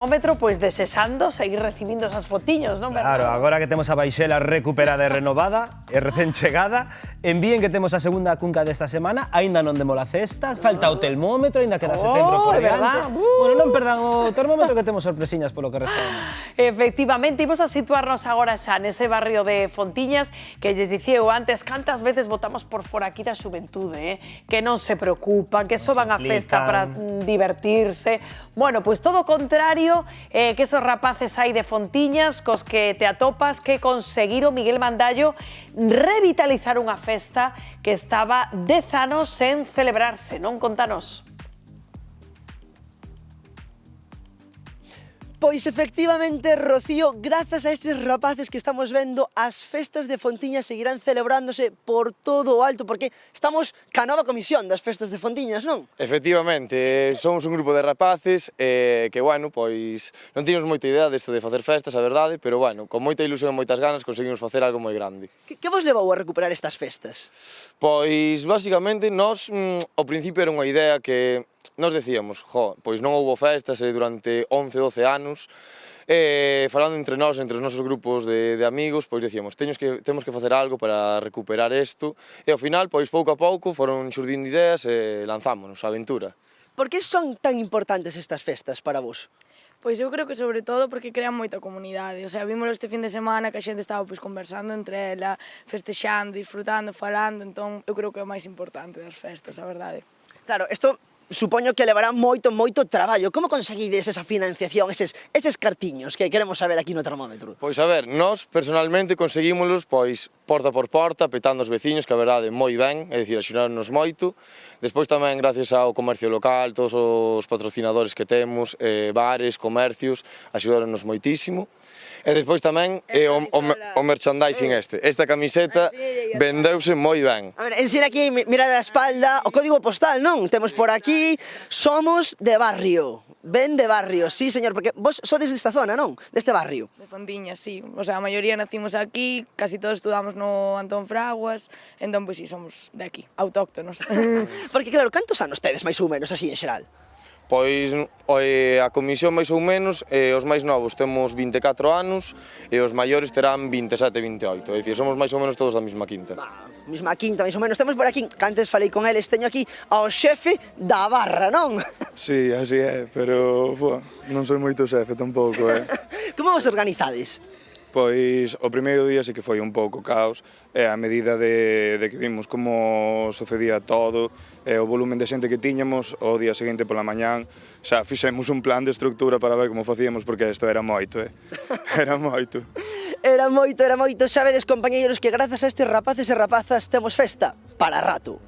Pois desexando seguir recibindo esas fotiños, non, Bernardo? Claro, agora que temos a Baixela recuperada e renovada e recén chegada, envíen que temos a segunda cunca desta semana, aínda non demo a cesta, falta o termómetro, aínda queda setembro por diante. Bueno, non perdan o termómetro que temos sorpresiñas polo que resta. Efectivamente, imos a situarnos agora xa nese barrio de Fontiñas que lles dicía eu antes, cantas veces votamos por fora aquí da xuventude, que non se preocupan, que só van a festa para divertirse. Bueno, pois todo o contrario, que esos rapaces aí de Fontiñas cos que te atopas que conseguiron Miguel Mandallo revitalizar unha festa que estaba 10 anos sen celebrarse, non? Contanos. Pois efectivamente, Rocío, grazas a estes rapaces que estamos vendo, as festas de Fontiñas seguirán celebrándose por todo o alto, porque estamos ca nova comisión das festas de Fontiñas, non? Efectivamente, somos un grupo de rapaces que, bueno, pois non tiñamos moita idea desto de facer festas, a verdade, pero, bueno, con moita ilusión e moitas ganas conseguimos facer algo moi grande. Que vos levou a recuperar estas festas? Pois, basicamente, nós, ao principio era unha idea que nos decíamos, pois non houbo festas durante 11, 12 anos, falando entre nós, entre os nosos grupos de amigos, pois decíamos, temos que facer algo para recuperar isto, e ao final, pois pouco a pouco, foron xurdindo ideas e lanzámonos a aventura. Por que son tan importantes estas festas para vos? Pois eu creo que sobre todo porque crean moita comunidade, o sea, vímoslo este fin de semana que a xente estaba pois conversando entre ela, festexando, disfrutando, falando, entón eu creo que é o máis importante das festas, a verdade. Claro, isto supoño que levará moito traballo. Como conseguides esa financiación, eses cartiños que queremos saber aquí no termómetro? Pois a ver, nós personalmente conseguímolos pois porta por porta, petando os veciños, que a verdade moi ben, é dicir, axudaronnos moito. Despois tamén gracias ao comercio local, todos os patrocinadores que temos, bares, comercios, axudaronnos moitísimo. E despois tamén o merchandising esta camiseta vendeuse moi ben. A ver, ensina aquí, mira a espalda, o código postal, non? Temos por aquí, somos de barrio, ben de barrio, sí señor, porque vos sodes desta zona, non? Deste barrio. De Fontiñas, sí, o sea, a maioría nacimos aquí, casi todos estudamos no Antón Fraguas, entón, pois sí, somos de aquí, autóctonos. Porque claro, cantos anos tedes máis ou menos así en xeral? Pois a comisión máis ou menos, os máis novos temos 24 anos e os maiores terán 27, 28, é dicir, somos máis ou menos todos da mesma quinta. Mesma quinta, máis ou menos, temos por aquí, que antes falei con eles, teño aquí ao xefe da barra, non? Sí, así é, pero non soy moito xefe tampouco, Como vos organizades? Pois o primeiro día sí que foi un pouco caos, e a medida de que vimos como sucedía todo, e o volumen de xente que tiñamos, o día seguinte pola mañán, xa fixemos un plan de estructura para ver como facíamos, porque isto era moito, era moito. Era moito, xa vedes, compañeiros, que grazas a estes rapaces e rapazas temos festa para rato.